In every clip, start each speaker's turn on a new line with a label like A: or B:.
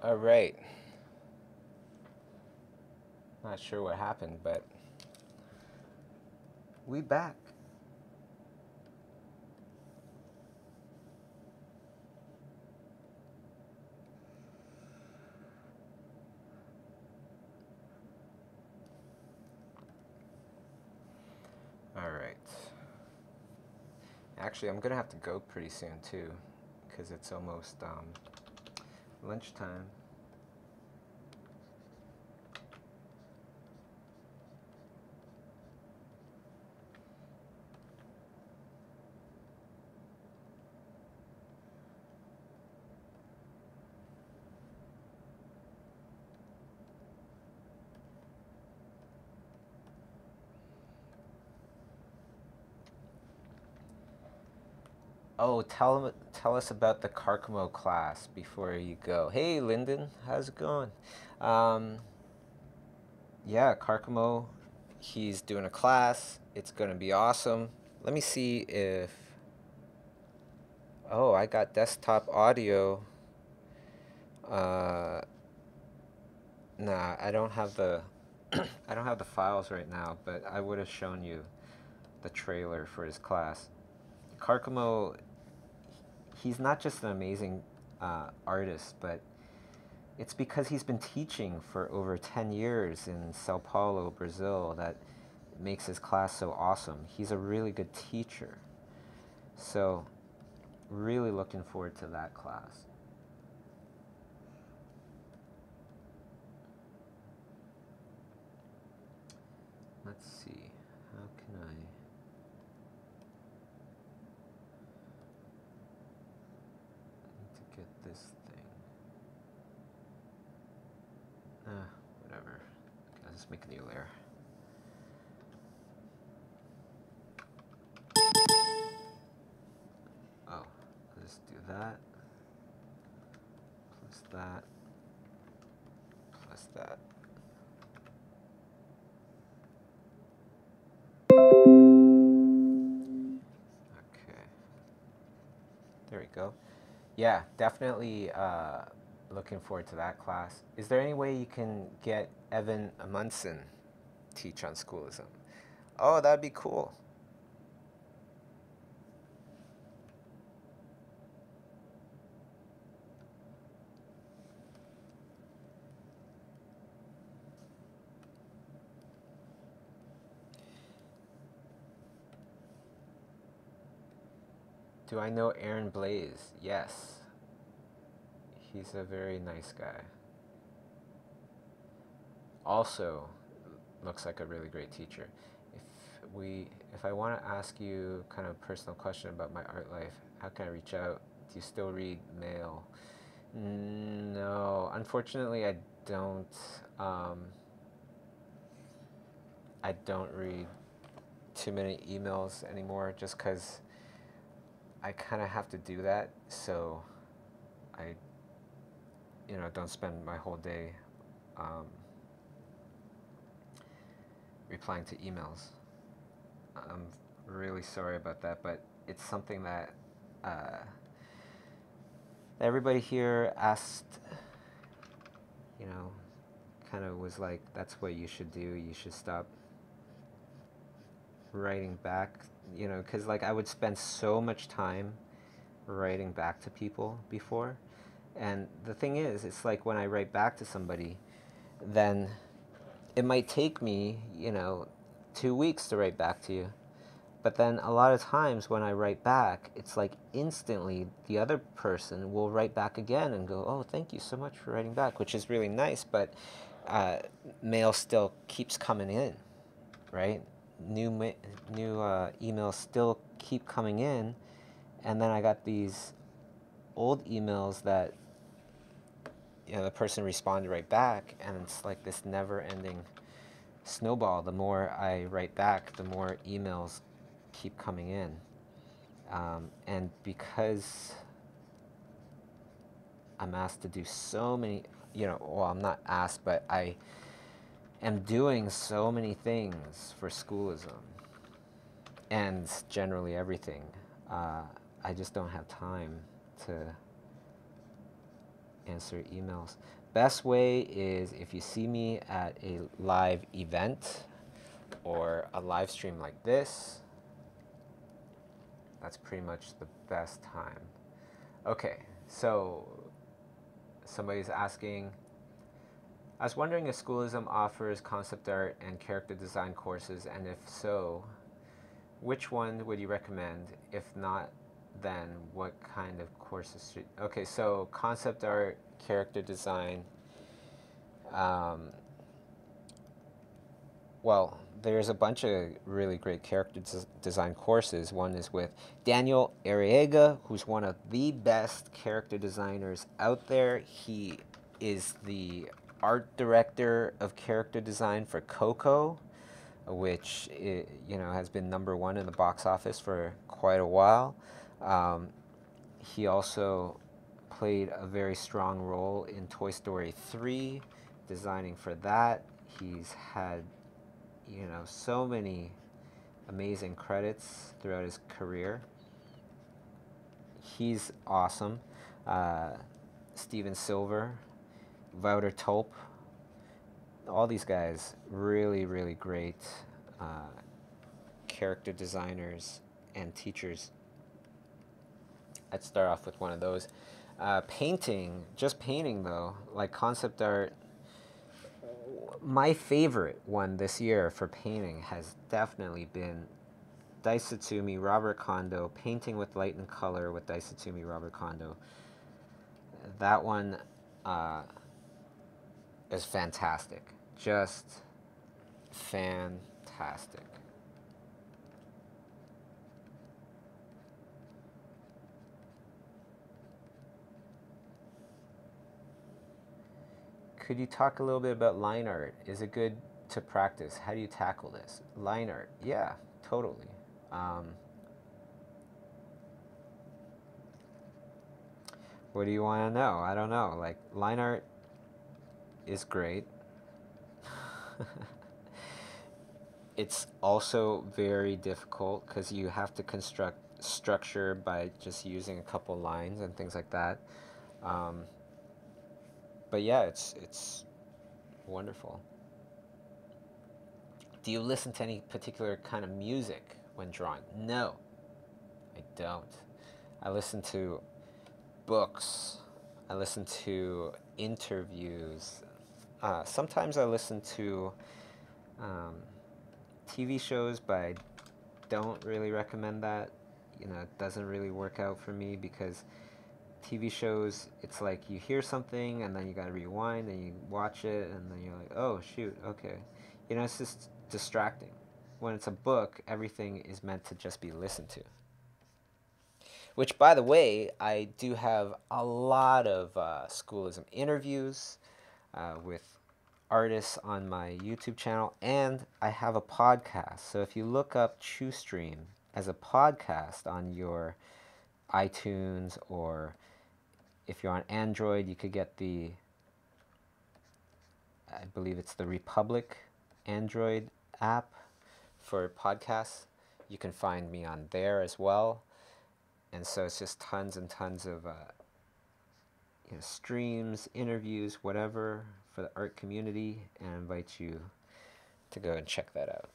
A: All right. Not sure what happened, but we back. All right. Actually, I'm gonna have to go pretty soon too, because it's almost lunchtime. Oh, tell us about the Carcamo class before you go. Hey, Lyndon, how's it going? Um, yeah, Carcamo, he's doing a class. It's gonna be awesome. Let me see if. Oh, I got desktop audio. Uh, nah, I don't have the. I don't have the files right now, but I would have shown you the trailer for his class. Carcamo, he's not just an amazing artist, but it's because he's been teaching for over 10 years in Sao Paulo, Brazil, that makes his class so awesome. He's a really good teacher. So, really looking forward to that class. Let's see. How can I. Need to get this thing. Whatever. I'll just make a new layer. Oh, let's do that. Plus that. Plus that. Okay. There we go. Yeah, definitely looking forward to that class. Is there any way you can get Evan Amundsen teach on schoolism? Oh, that'd be cool. Do I know Aaron Blaze? Yes. He's a very nice guy. Also, looks like a really great teacher. If I want to ask you kind of a personal question about my art life, how can I reach out? Do you still read mail? No, unfortunately, I don't. Um, I don't read too many emails anymore, just because I kind of have to do that. So I, don't spend my whole day um, replying to emails. I'm really sorry about that, but it's something that uh, everybody here asked, you know, kind of was like, that's what you should do. You should stop writing back, because like I would spend so much time writing back to people before. And the thing is, it's like when I write back to somebody, then it might take me, 2 weeks to write back to you. But then a lot of times when I write back, it's like instantly the other person will write back again and go, "Oh, thank you so much for writing back," which is really nice. But uh, mail still keeps coming in, right? New emails still keep coming in, and then I got these old emails that the person responded right back, and it's like this never-ending snowball. The more I write back, the more emails keep coming in. And because I'm asked to do so many, well, I'm not asked, but I am doing so many things for schoolism and generally everything. I just don't have time to answer emails. Best way is if you see me at a live event or a live stream like this. That's pretty much the best time. Okay, so somebody's asking, I was wondering if Schoolism offers concept art and character design courses, and if so, which one would you recommend? If not, then what kind of courses should... Okay, so concept art, character design. Well, there's a bunch of really great character design courses. One is with Daniel Arriaga, who's one of the best character designers out there. He is the art director of character design for Coco, which has been #1 in the box office for quite a while. He also played a very strong role in Toy Story 3, designing for that. He's had so many amazing credits throughout his career. He's awesome. Steven Silver, Wouter Tulp, all these guys, really, really great character designers and teachers. I'd start off with one of those. Painting, just painting though, like concept art. My favorite one this year for painting has definitely been Daisutsumi Robert Kondo, Painting with Light and Color with Daisutsumi Robert Kondo. That one is fantastic. Just fantastic. Could you talk a little bit about line art? Is it good to practice? How do you tackle this? Line art, yeah, totally. What do you want to know? I don't know. Like, line art is great. It's also very difficult because you have to construct structure by just using a couple lines and things like that. But yeah, it's wonderful. Do you listen to any particular kind of music when drawing? No, I don't. I listen to books. I listen to interviews. Sometimes I listen to TV shows, but I don't really recommend that. It doesn't really work out for me because TV shows, it's like you hear something and then you gotta rewind and you watch it and then you're like, oh shoot, okay. It's just distracting. When it's a book, everything is meant to just be listened to. Which, by the way, I do have a lot of Schoolism interviews with artists on my YouTube channel, and I have a podcast. So if you look up Chiu Stream as a podcast on your iTunes, or if you're on Android, you could get I believe it's the Republic Android app for podcasts. You can find me on there as well. And so it's just tons and tons of streams, interviews, whatever, for the art community, and I invite you to go and check that out.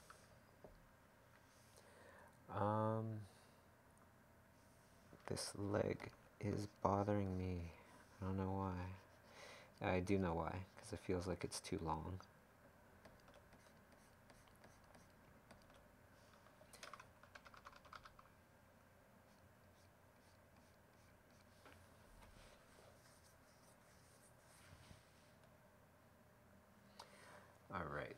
A: This leg is bothering me. I don't know why. I do know why, because it feels like it's too long. All right.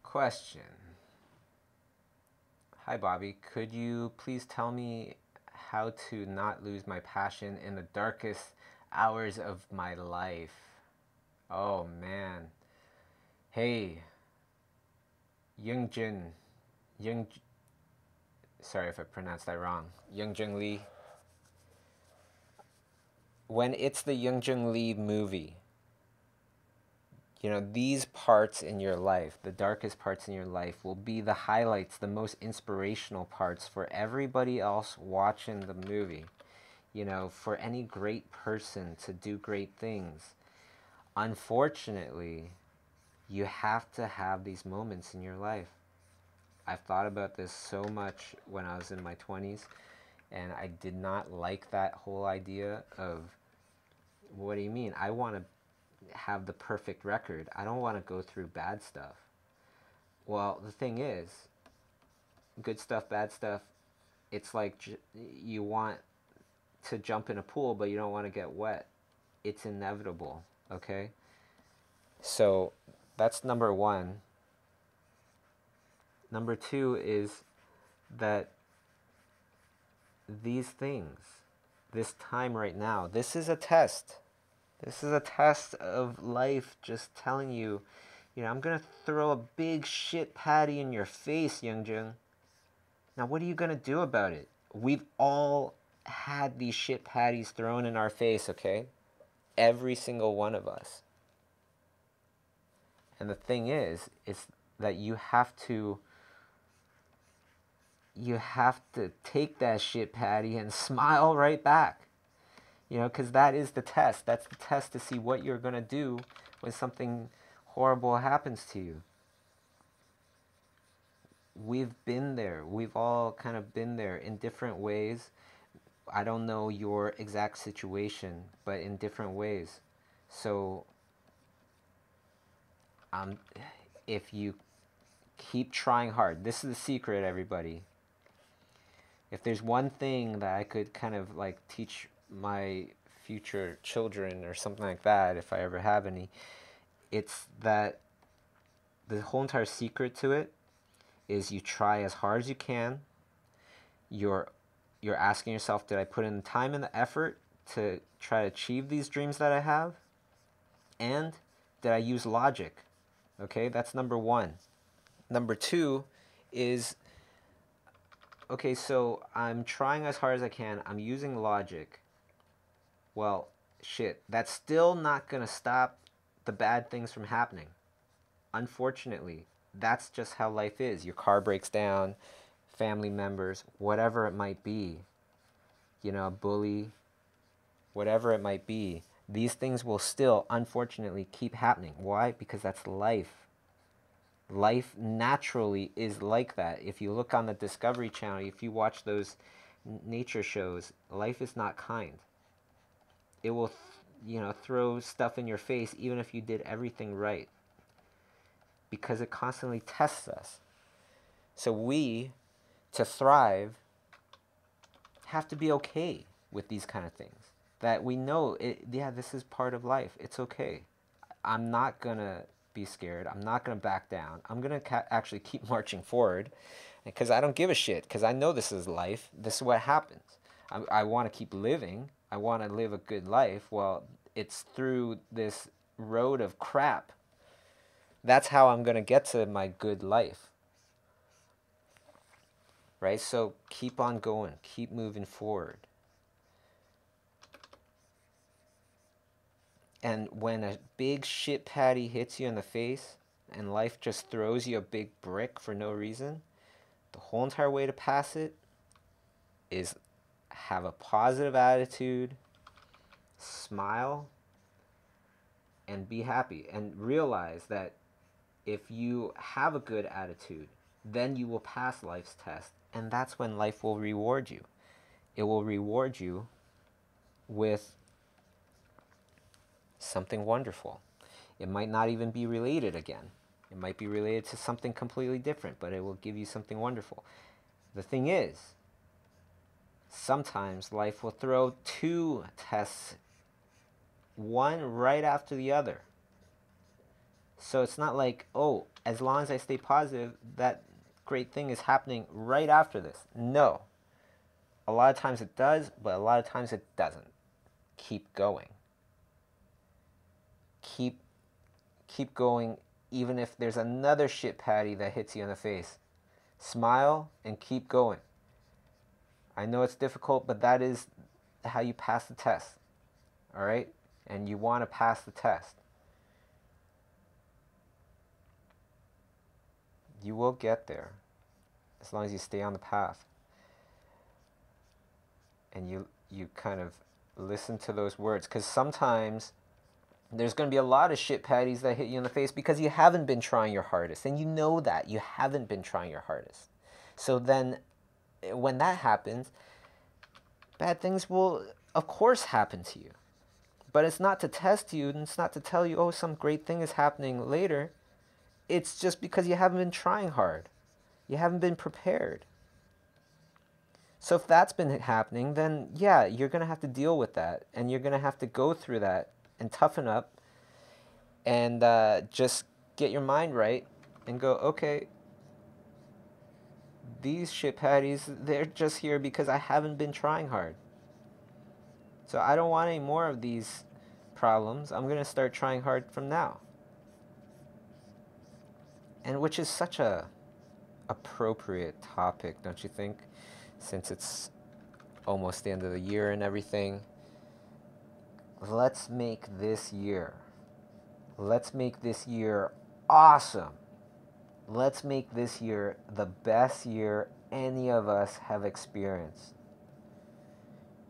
A: Question. Hi, Bobby. Could you please tell me how to not lose my passion in the darkest hours of my life? Oh, man. Hey, Youngjun. Young. Sorry if I pronounced that wrong. Youngjun Lee. When it's the Youngjun Lee movie, you know, these parts in your life, the darkest parts in your life, will be the highlights, the most inspirational parts for everybody else watching the movie. You know, for any great person to do great things. Unfortunately, you have to have these moments in your life. I've thought about this so much when I was in my 20s, and I did not like that whole idea of, what do you mean? I want to have the perfect record. I don't want to go through bad stuff. Well, the thing is, good stuff, bad stuff, it's like you want to jump in a pool, but you don't want to get wet. It's inevitable, okay? So that's number one. Number two is that these things, this time right now, this is a test. This is a test of life just telling you, you know, I'm going to throw a big shit patty in your face, Youngjung. Now, what are you going to do about it? We've all had these shit patties thrown in our face, okay? Every single one of us. And the thing is that you have to take that shit patty and smile right back. You know, because that is the test. That's the test to see what you're going to do when something horrible happens to you. We've been there. We've all kind of been there in different ways. I don't know your exact situation, but in different ways. So, if you keep trying hard, this is the secret, everybody. If there's one thing that I could kind of like teach my future children or something like that, if I ever have any, it's that the whole entire secret to it is you try as hard as you can. You're asking yourself, did I put in the time and the effort to try to achieve these dreams that I have? And did I use logic? Okay, that's number one. Number two is, okay, so I'm trying as hard as I can. I'm using logic. Well, shit, that's still not going to stop the bad things from happening. Unfortunately, that's just how life is. Your car breaks down, family members, whatever it might be, you know, a bully, whatever it might be, these things will still, unfortunately, keep happening. Why? Because that's life. Life naturally is like that. If you look on the Discovery Channel, if you watch those nature shows, life is not kind. It will, you know, throw stuff in your face even if you did everything right, because it constantly tests us. So we, to thrive, have to be okay with these kind of things. That we know, yeah, this is part of life. It's okay. I'm not going to be scared. I'm not going to back down. I'm going to actually keep marching forward, because I don't give a shit, because I know this is life. This is what happens. I want to keep living. I want to live a good life. Well, it's through this road of crap. That's how I'm going to get to my good life. Right? So keep on going. Keep moving forward. And when a big shit patty hits you in the face and life just throws you a big brick for no reason, the whole entire way to pass it is have a positive attitude, smile, and be happy. And realize that if you have a good attitude, then you will pass life's test. And that's when life will reward you. It will reward you with something wonderful. It might not even be related again. It might be related to something completely different, but it will give you something wonderful. The thing is, sometimes life will throw two tests, one right after the other. So it's not like, oh, as long as I stay positive, that great thing is happening right after this. No. A lot of times it does, but a lot of times it doesn't. Keep going. Keep going, even if there's another shit patty that hits you in the face. Smile and keep going. I know it's difficult, but that is how you pass the test. All right? And you want to pass the test. You will get there as long as you stay on the path. And you kind of listen to those words, because sometimes there's going to be a lot of shit patties that hit you in the face because you haven't been trying your hardest, and you know that you haven't been trying your hardest. So then when that happens, bad things will of course happen to you, but it's not to test you, and it's not to tell you, oh, some great thing is happening later. It's just because you haven't been trying hard, you haven't been prepared. So if that's been happening, then yeah, you're going to have to deal with that, and you're going to have to go through that and toughen up and just get your mind right and go, okay, these shit patties, they're just here because I haven't been trying hard. So I don't want any more of these problems. I'm going to start trying hard from now. And which is such a appropriate topic, don't you think? Since it's almost the end of the year and everything. Let's make this year awesome. Let's make this year the best year any of us have experienced.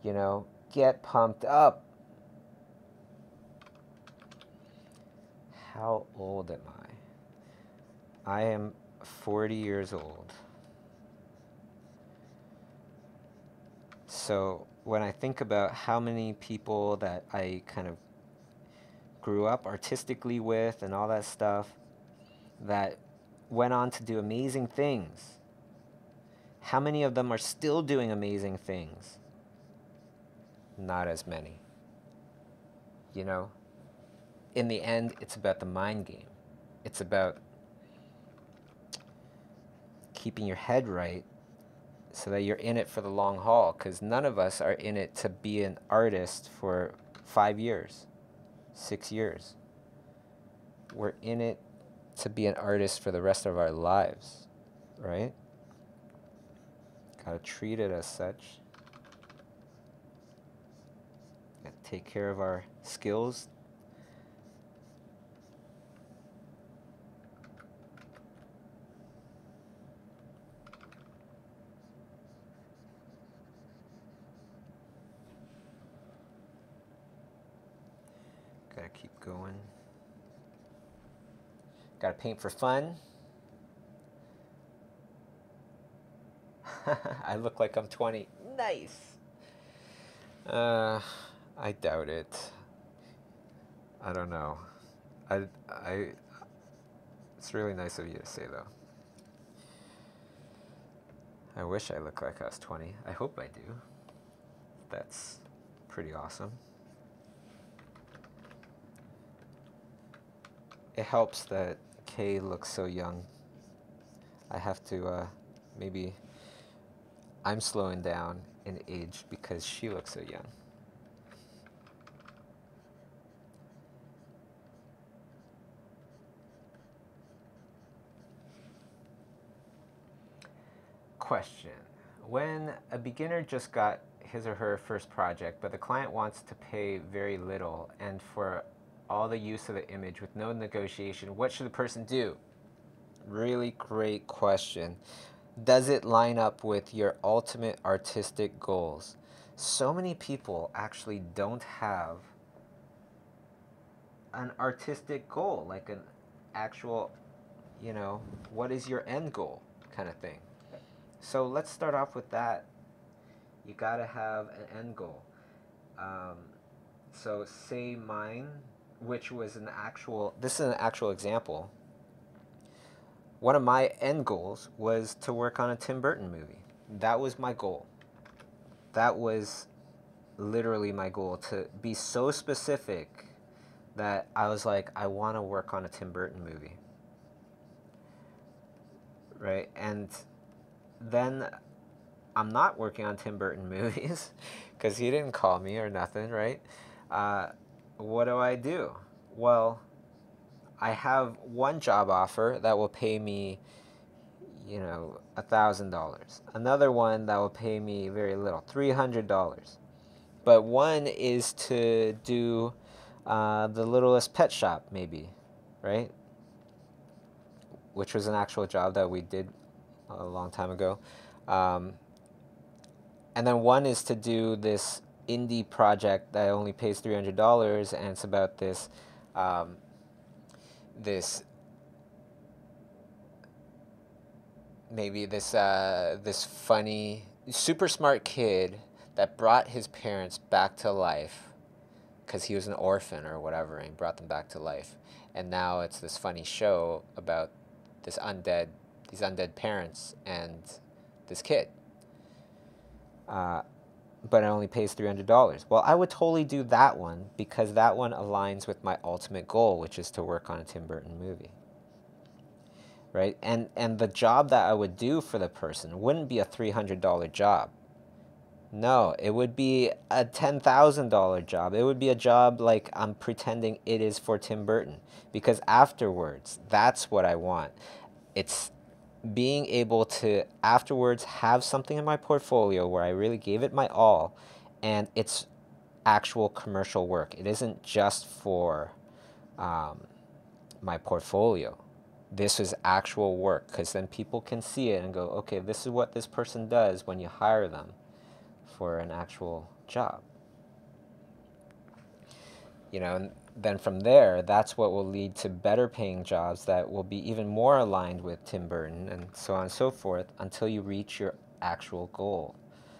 A: You know, get pumped up. How old am I? I am 40 years old. So when I think about how many people that I kind of grew up artistically with and all that stuff that went on to do amazing things, how many of them are still doing amazing things? Not as many. You know, in the end, it's about the mind game. It's about keeping your head right so that you're in it for the long haul, because none of us are in it to be an artist for 5 years, 6 years. We're in it to be an artist for the rest of our lives, right? Gotta treat it as such. Gotta take care of our skills. Gotta keep going. Gotta paint for fun. I look like I'm 20. Nice. I doubt it. I don't know. It's really nice of you to say, though. I wish I looked like I was 20. I hope I do. That's pretty awesome. It helps that Kay looks so young. I have to, maybe I'm slowing down in age because she looks so young. Question. When a beginner just got his or her first project, but the client wants to pay very little and for all the use of the image with no negotiation, what should the person do? Really great question. Does it line up with your ultimate artistic goals? So many people actually don't have an artistic goal, like an actual, you know, what is your end goal kind of thing. So let's start off with that. You gotta have an end goal. So say mine, which was this is an actual example. One of my end goals was to work on a Tim Burton movie. That was my goal. That was literally my goal, to be so specific that I was like, I want to work on a Tim Burton movie. right? And then I'm not working on Tim Burton movies because he didn't call me or nothing, right? Uh, what do I do? Well, I have one job offer that will pay me, $1,000. Another one that will pay me very little, $300. But one is to do the littlest pet shop, maybe, right? Which was an actual job that we did a long time ago. Um, and then one is to do this indie project that only pays $300, and it's about um, this this funny, super smart kid that brought his parents back to life because he was an orphan or whatever, and he brought them back to life. And now it's this funny show about this these undead parents and this kid. Uh, but it only pays $300. Well, I would totally do that one because that one aligns with my ultimate goal, which is to work on a Tim Burton movie. Right? And the job that I would do for the person wouldn't be a $300 job. No, it would be a $10,000 job. It would be a job like I'm pretending it is for Tim Burton. Because afterwards, that's what I want. It's being able to afterwards have something in my portfolio where I really gave it my all, and it's actual commercial work. It isn't just for my portfolio. This is actual work, because then people can see it and go, okay, this is what this person does when you hire them for an actual job. And then from there, that's what will lead to better paying jobs that will be even more aligned with Tim Burton, and so on and so forth, until you reach your actual goal.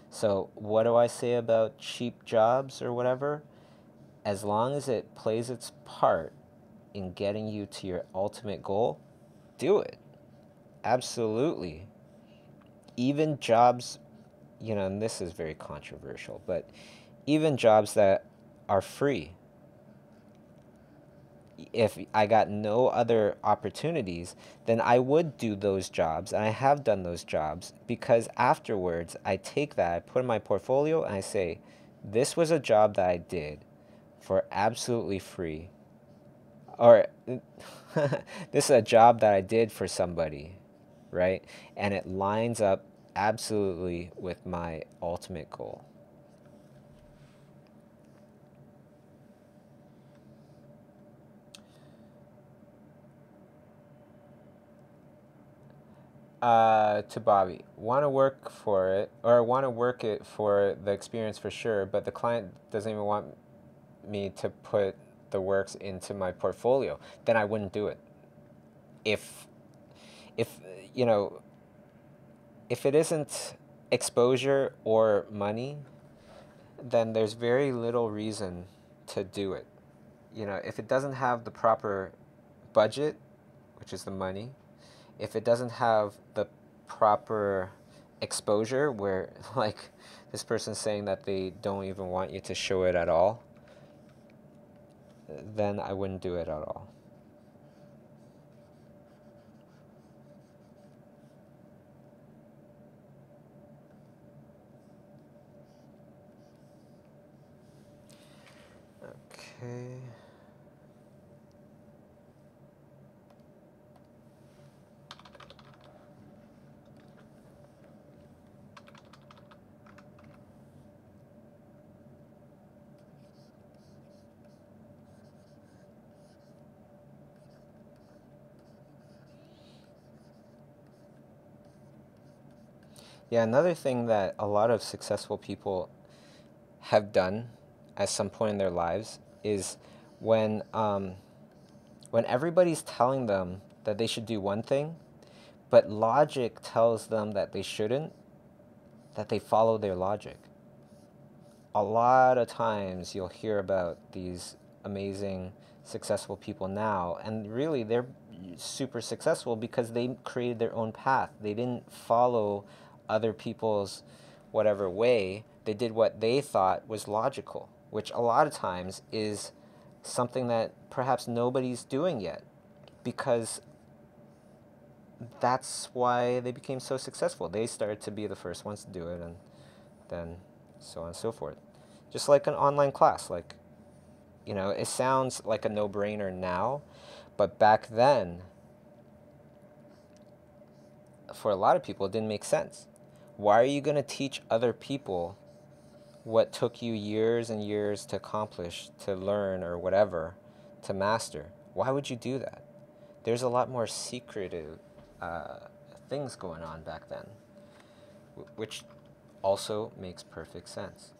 A: So what do I say about cheap jobs or whatever? As long as it plays its part in getting you to your ultimate goal, do it. Absolutely. Even jobs, and this is very controversial, but even jobs that are free, if I got no other opportunities, then I would do those jobs, and I have done those jobs, because afterwards I take that, I put in my portfolio, and I say, this was a job that I did for absolutely free. Or this is a job that I did for somebody, right? And it lines up absolutely with my ultimate goal. To Bobby, want to work for it, or want to work it for the experience for sure, but the client doesn't even want me to put the works into my portfolio, then I wouldn't do it. If, if, you know, if it isn't exposure or money, then there's very little reason to do it. If it doesn't have the proper budget, which is the money, if it doesn't have the proper exposure, where like this person's saying that they don't even want you to show it at all, then I wouldn't do it at all. Okay. Yeah, another thing that a lot of successful people have done at some point in their lives is when when everybody's telling them that they should do one thing, but logic tells them that they shouldn't, that they follow their logic. A lot of times you'll hear about these amazing successful people now, and really they're super successful because they created their own path. They didn't follow other people's whatever way. They did what they thought was logical, which a lot of times is something that perhaps nobody's doing yet, because that's why they became so successful. They started to be the first ones to do it, and then so on and so forth. Just like an online class, like, it sounds like a no-brainer now, but back then, for a lot of people, it didn't make sense. Why are you going to teach other people what took you years and years to accomplish, to learn, or whatever, to master? Why would you do that? There's a lot more secretive uh, things going on back then, which also makes perfect sense.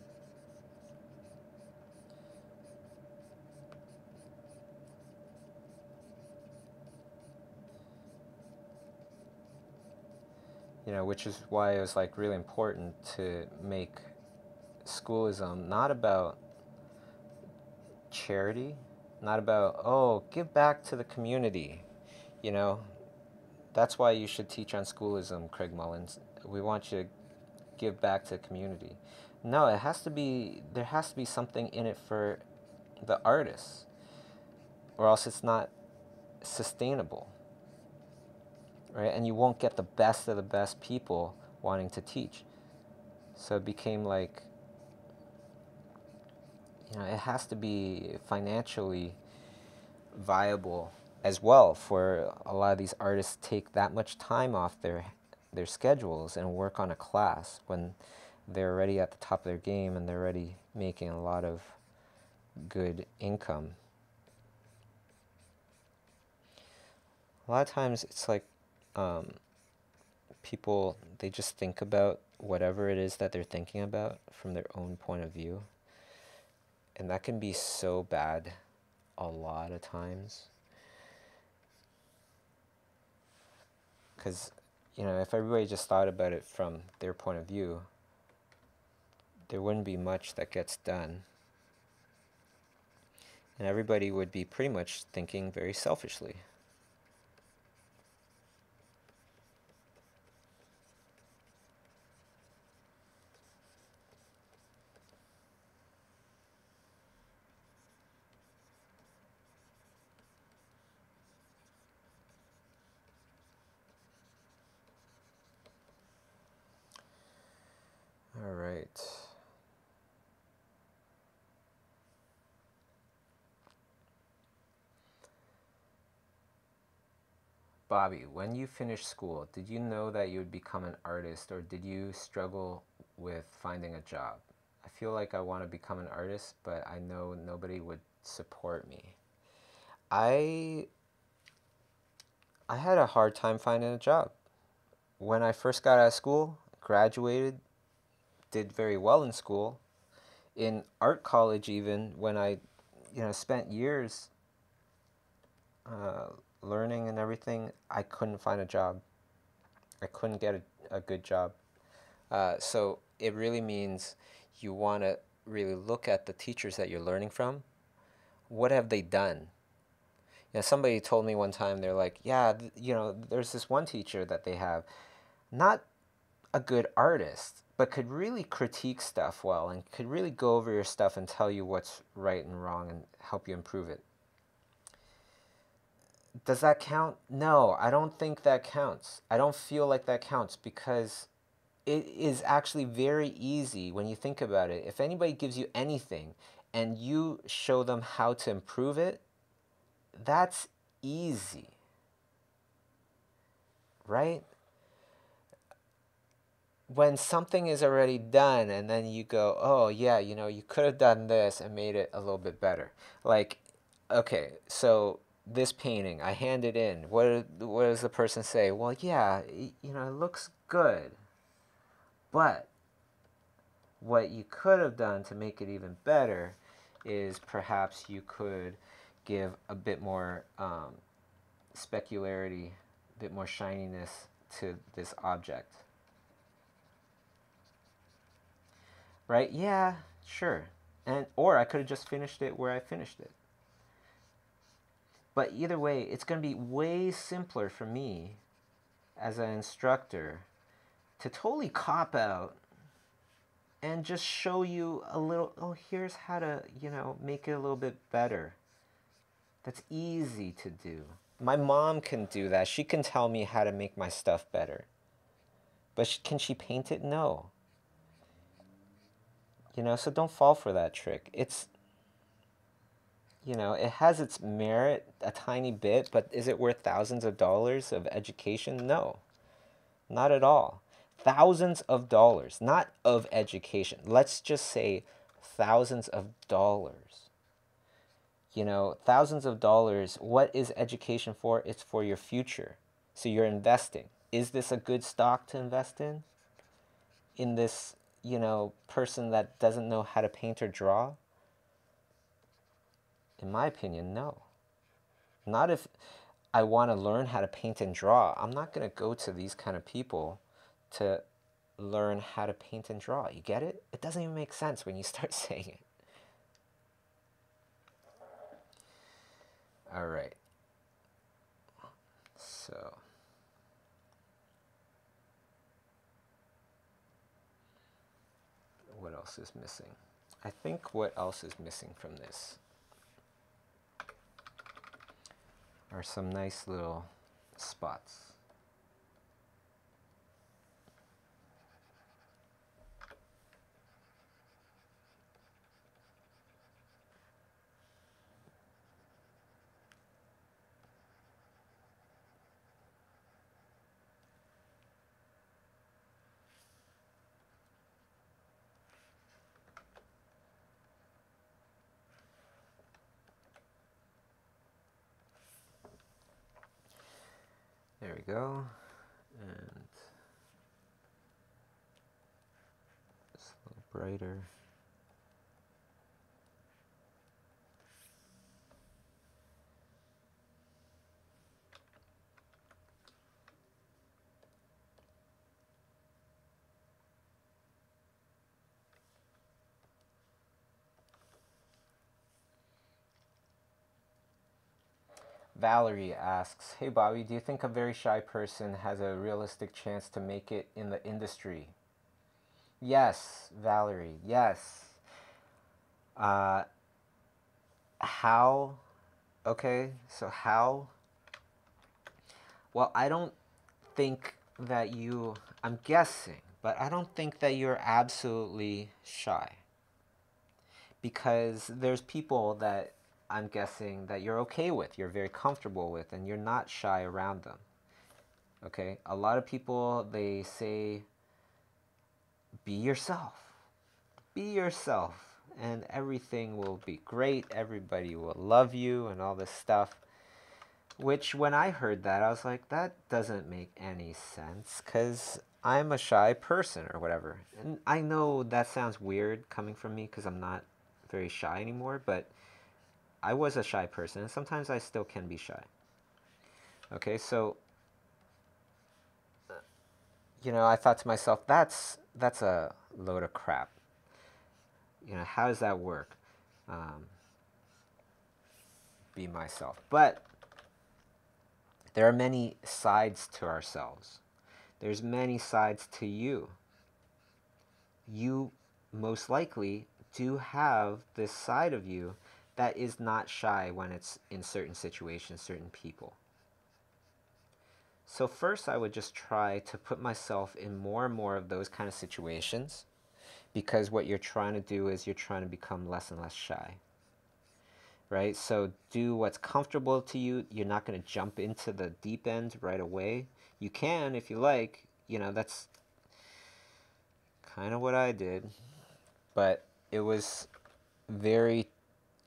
A: Which is why it was like really important to make schoolism not about charity, not about, oh, give back to the community. You know, that's why you should teach on schoolism, Craig Mullins. We want you to give back to the community. No, there has to be something in it for the artists, or else it's not sustainable, right? And you won't get the best of the best people wanting to teach. So it became like, it has to be financially viable as well for a lot of these artists to take that much time off their schedules and work on a class when they're already at the top of their game and they're already making a lot of good income. A lot of times it's like people, they just think about whatever it is that they're thinking about from their own point of view. And that can be so bad a lot of times. Because, if everybody just thought about it from their point of view, there wouldn't be much that gets done. And everybody would be pretty much thinking very selfishly. All right. Bobby, when you finished school, did you know that you would become an artist, or did you struggle with finding a job? I feel like I want to become an artist, but I know nobody would support me. I I had a hard time finding a job. When I first got out of school, graduated, did very well in school. In art college, even when I, spent years uh, learning and everything, I couldn't find a job. I couldn't get a good job. So it really means you want to really look at the teachers that you're learning from. What have they done? Somebody told me one time, they're like, yeah, there's this one teacher that they have, not a good artist, but could really critique stuff well and could really go over your stuff and tell you what's right and wrong and help you improve it. Does that count? No, I don't think that counts. I don't feel like that counts because it is actually very easy when you think about it. If anybody gives you anything and you show them how to improve it, that's easy, right? When something is already done and then you go, oh yeah, you could have done this and made it a little bit better. Like, okay, so this painting, I hand it in. What does the person say? Well, yeah, it looks good, but what you could have done to make it even better is perhaps you could give a bit more specularity, a bit more shininess to this object. Right? Yeah, sure. Or I could have just finished it where I finished it. But either way, it's going to be way simpler for me as an instructor to totally cop out and just show you a little, oh, here's how to, make it a little bit better. That's easy to do. My mom can do that. She can tell me how to make my stuff better. But can she paint it? No. So don't fall for that trick. It has its merit a tiny bit, but is it worth thousands of dollars of education? No, not at all. Thousands of dollars, not of education. Let's just say thousands of dollars. Thousands of dollars. What is education for? It's for your future. So you're investing. Is this a good stock to invest in? In this, person that doesn't know how to paint or draw? In my opinion, no. Not if I want to learn how to paint and draw. I'm not going to go to these kind of people to learn how to paint and draw. You get it? It doesn't even make sense when you start saying it. All right. So, what else is missing? I think what else is missing from this are some nice little spots. There we go. And it's a little brighter. Valerie asks, "Hey Bobby, do you think a very shy person has a realistic chance to make it in the industry?" Yes, Valerie, yes. Uh, how? Okay, so how? Well, I don't think that I'm guessing, but I don't think that you're absolutely shy. Because there's people that I'm guessing that you're okay with, you're very comfortable with, and you're not shy around them. Okay? A lot of people, they say, be yourself. Be yourself, and everything will be great. Everybody will love you, and all this stuff. Which, when I heard that, I was like, that doesn't make any sense, because I'm a shy person, or whatever. And I know that sounds weird coming from me, because I'm not very shy anymore, but I was a shy person, and sometimes I still can be shy. Okay, so I thought to myself, that's a load of crap. How does that work? Um, be myself. But there are many sides to ourselves. There's many sides to you. You most likely do have this side of you that is not shy when it's in certain situations, certain people. So first I would just try to put myself in more and more of those kind of situations, because what you're trying to do is you're trying to become less and less shy. Right? So do what's comfortable to you. You're not going to jump into the deep end right away. You can if you like. That's kind of what I did. But it was very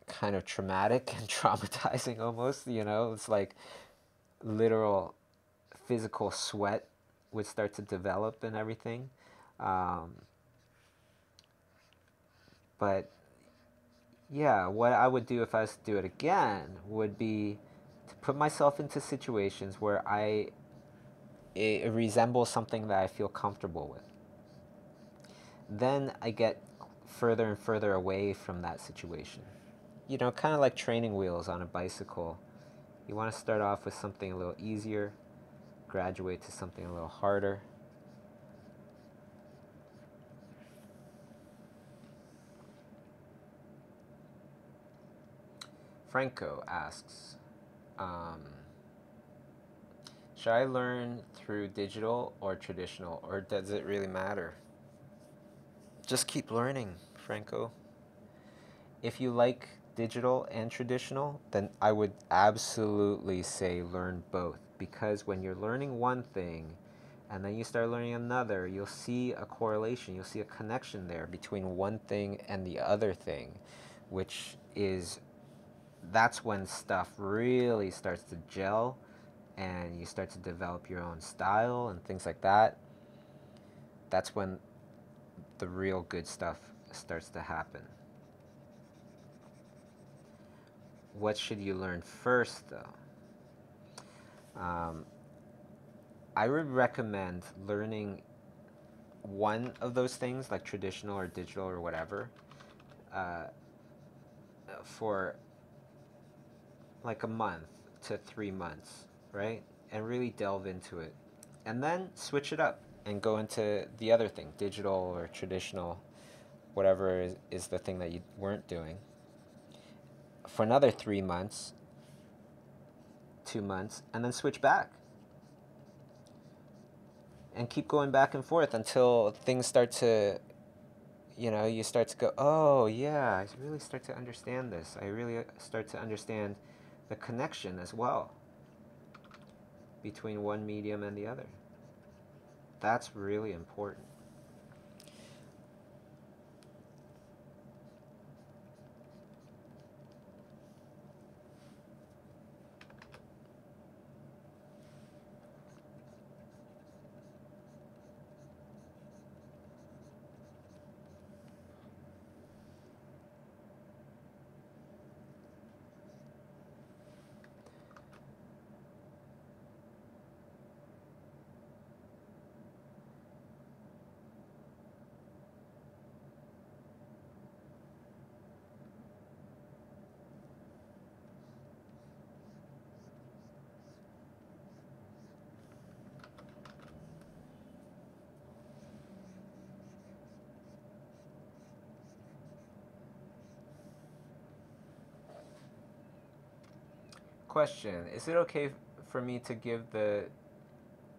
A: kind of traumatic and traumatizing almost. It's like literal physical sweat would start to develop and everything. Um, but yeah, what I would do if I was to do it again would be to put myself into situations where it resembles something that I feel comfortable with. Then I get further and further away from that situation. Kind of like training wheels on a bicycle. You want to start off with something a little easier, graduate to something a little harder. Franco asks, Should I learn through digital or traditional, or does it really matter? Just keep learning, Franco. If you like digital and traditional, then I would absolutely say learn both. Because when you're learning one thing and then you start learning another, you'll see a correlation, you'll see a connection there between one thing and the other thing, which is that's when stuff really starts to gel and you start to develop your own style and things like that. That's when the real good stuff starts to happen. What should you learn first, though? Um, I would recommend learning one of those things, like traditional or digital or whatever, uh, for like a month to 3 months, right? And really delve into it. And then switch it up and go into the other thing, digital or traditional, whatever is the thing that you weren't doing, for another 3 months, 2 months, and then switch back and keep going back and forth until things start to, you start to go, oh, yeah, I really start to understand this. I really start to understand the connection as well between one medium and the other. That's really important. Question: is it okay for me to give the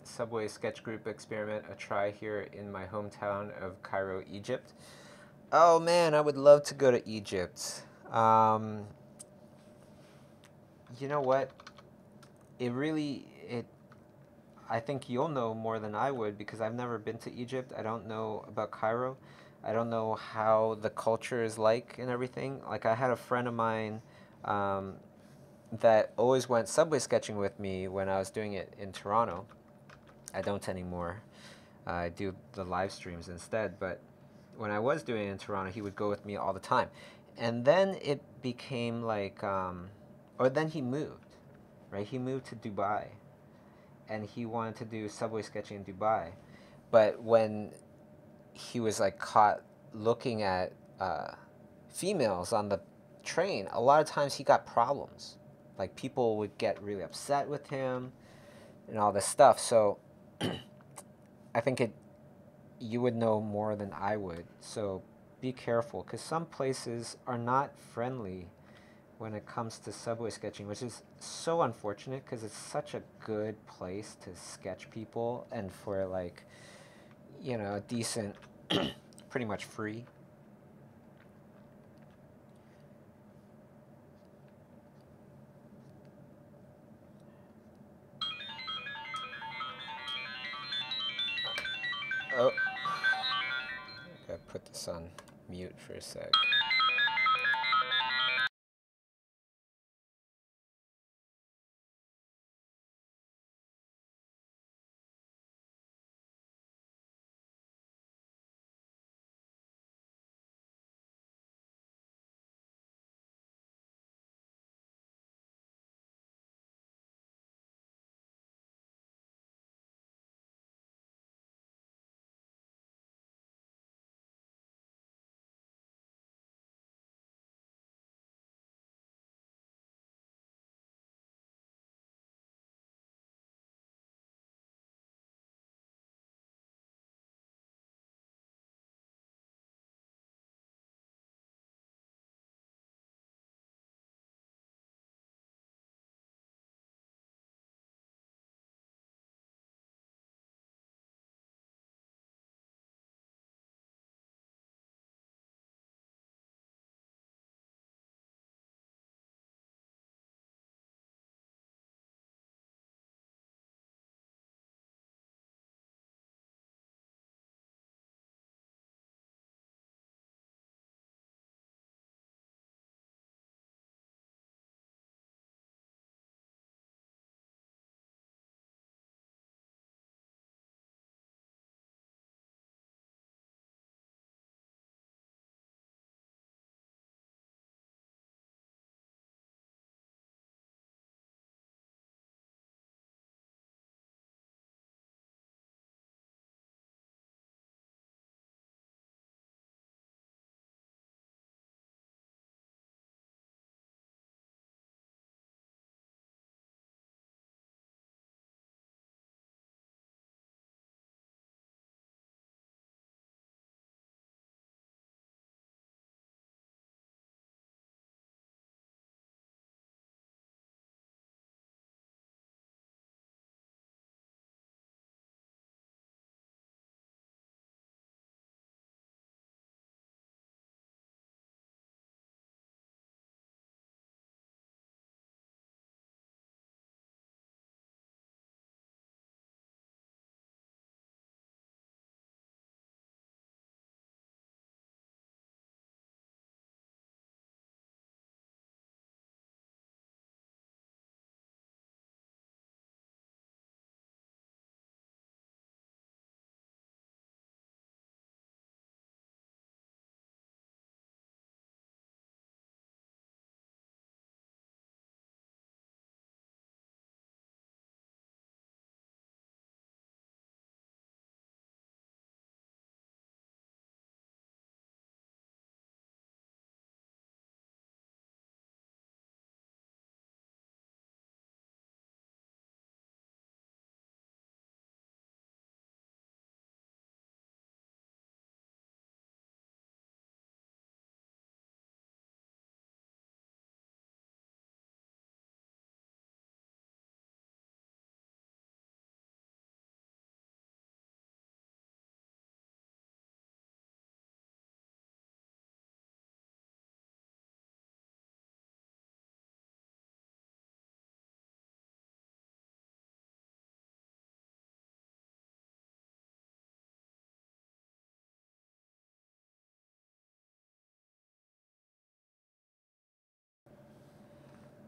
A: subway sketch group experiment a try here in my hometown of Cairo, Egypt? Oh man, I would love to go to Egypt. Um, you know what? It really it I think you'll know more than I would because I've never been to Egypt. I don't know about Cairo. I don't know how the culture is like and everything. Like I had a friend of mine um, that always went subway sketching with me when I was doing it in Toronto. I don't anymore. I do the live streams instead. But when I was doing it in Toronto, he would go with me all the time. And then it became like, or then he moved, right? He moved to Dubai and he wanted to do subway sketching in Dubai. But when he was like caught looking at females on the train, a lot of times he got problems. Like people would get really upset with him and all this stuff. So I think you would know more than I would. So be careful because some places are not friendly when it comes to subway sketching, which is so unfortunate because it's such a good place to sketch people and for like, a decent, pretty much free. Oh, gotta put this on mute for a sec.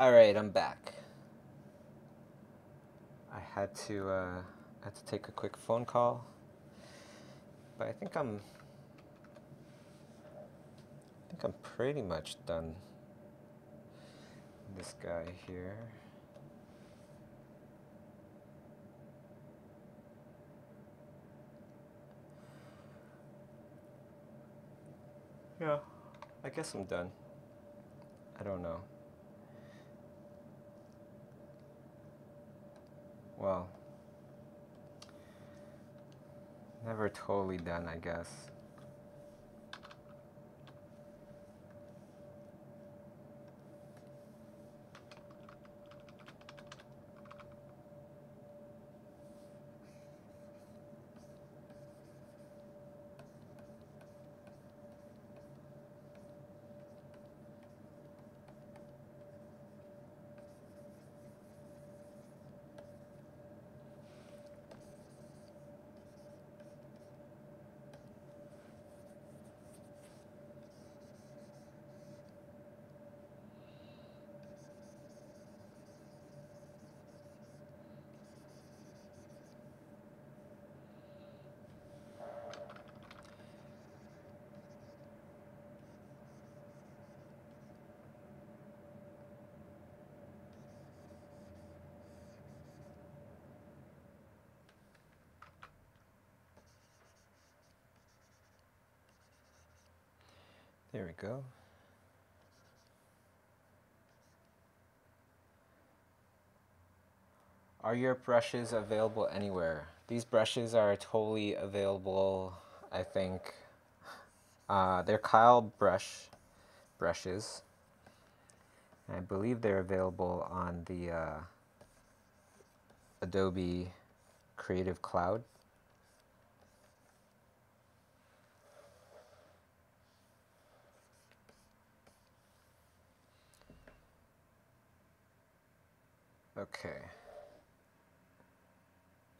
A: Alright, I'm back. I had to take a quick phone call, but I think I'm pretty much done this guy here. Yeah, I guess I'm done. I don't know. Well, never totally done, I guess. There we go. Are your brushes available anywhere? These brushes are totally available, I think. They're Kyle brushes. I believe they're available on the Adobe Creative Cloud. Okay.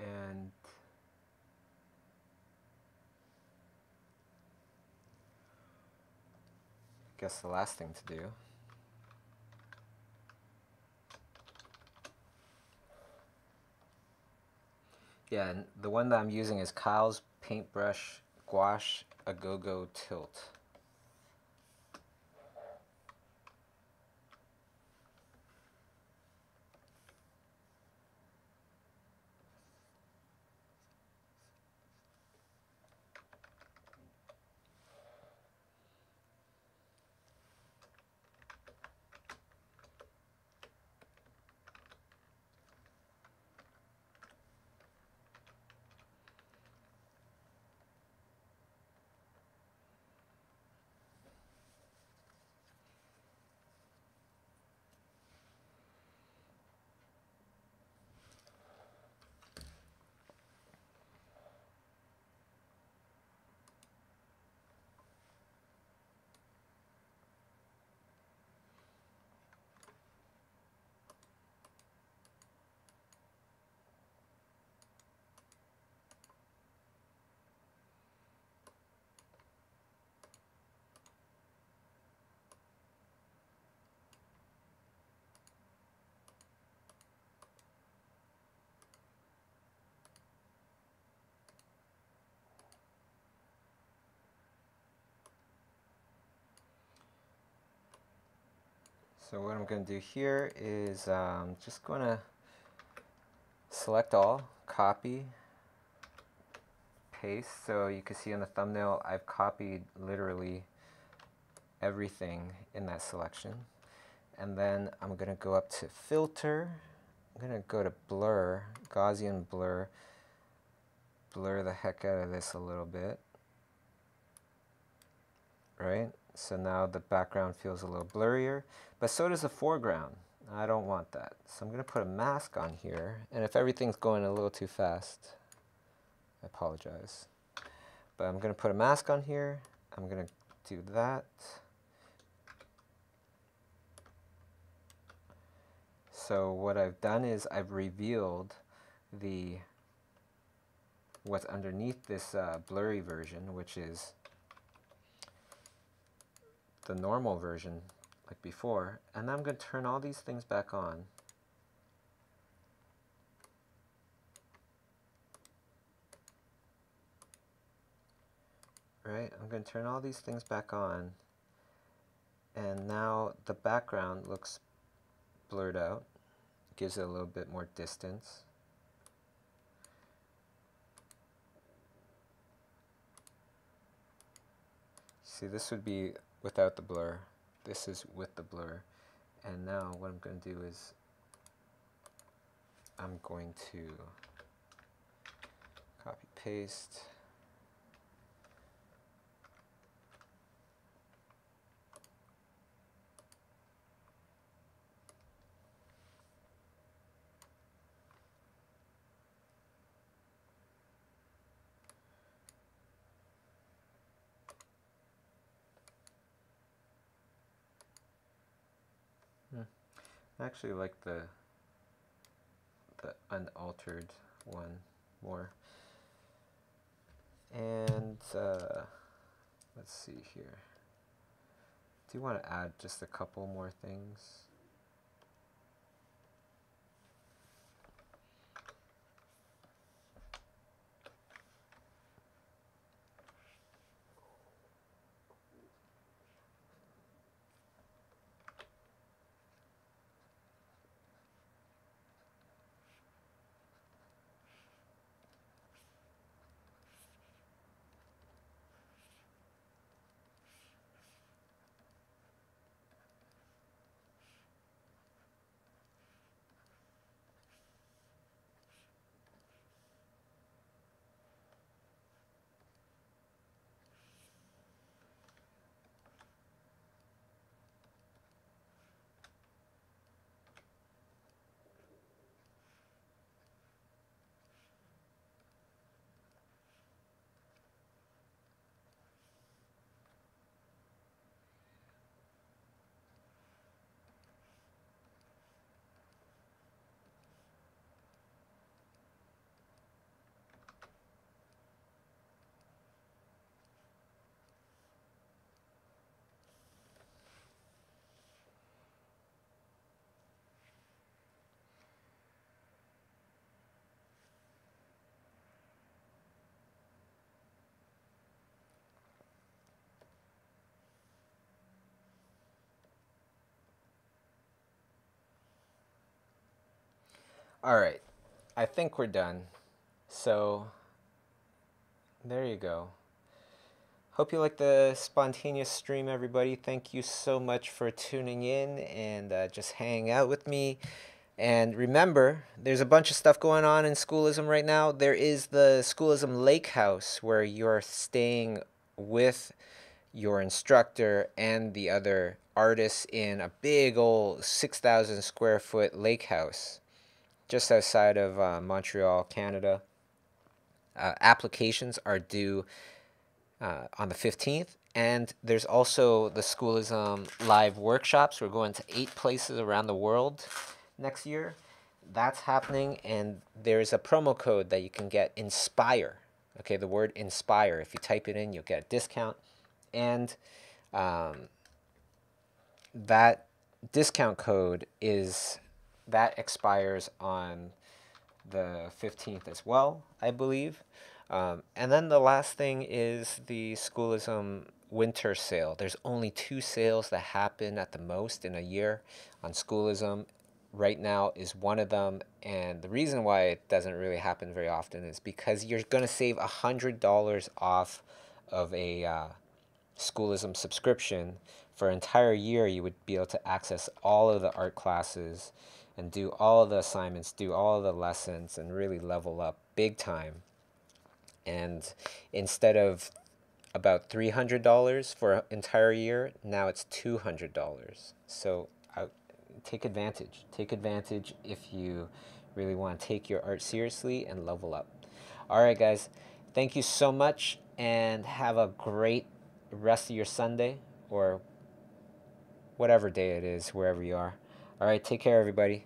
A: And I guess the last thing to do and the one that I'm using is Kyle's Paintbrush Gouache A-Go-Go Tilt. So what I'm going to do here is just going to select all, copy, paste. So you can see on the thumbnail I've copied literally everything in that selection. And then I'm going to go up to filter. I'm going to go to blur, Gaussian blur, blur the heck out of this a little bit. Right? So now the background feels a little blurrier, but so does the foreground. I don't want that. So I'm going to put a mask on here, and if everything's going a little too fast, I apologize. But I'm going to put a mask on here. I'm going to do that. So what I've done is I've revealed what's underneath this blurry version, which is the normal version, like before, and I'm going to turn all these things back on. Right, I'm going to turn all these things back on, and now the background looks blurred out. Gives it a little bit more distance. See, this would be without the blur. This is with the blur. And now what I'm going to do is I'm going to copy paste. I actually like the unaltered one more. And let's see here. Do you want to add just a couple more things? All right, I think we're done. So there you go. Hope you like the spontaneous stream, everybody. Thank you so much for tuning in and just hanging out with me. And remember, there's a bunch of stuff going on in Schoolism right now. There is the Schoolism Lake House, where you're staying with your instructor and the other artists in a big old 6,000 square foot lake house just outside of Montreal, Canada. Applications are due on the 15th. And there's also the Schoolism live workshops. We're going to 8 places around the world next year. That's happening, and there's a promo code that you can get, INSPIRE. Okay, the word INSPIRE. If you type it in, you'll get a discount. And that discount code expires on the 15th as well, I believe. And then the last thing is the Schoolism winter sale. There's only 2 sales that happen at the most in a year on Schoolism. Right now is one of them, and the reason why it doesn't really happen very often is because you're going to save $100 off of a Schoolism subscription. For an entire year, you would be able to access all of the art classes and do all of the assignments, do all of the lessons, and really level up big time. And instead of about $300 for an entire year, now it's $200. So take advantage. Take advantage if you really want to take your art seriously and level up. All right, guys. Thank you so much, and have a great rest of your Sunday, or whatever day it is, wherever you are. All right, take care, everybody.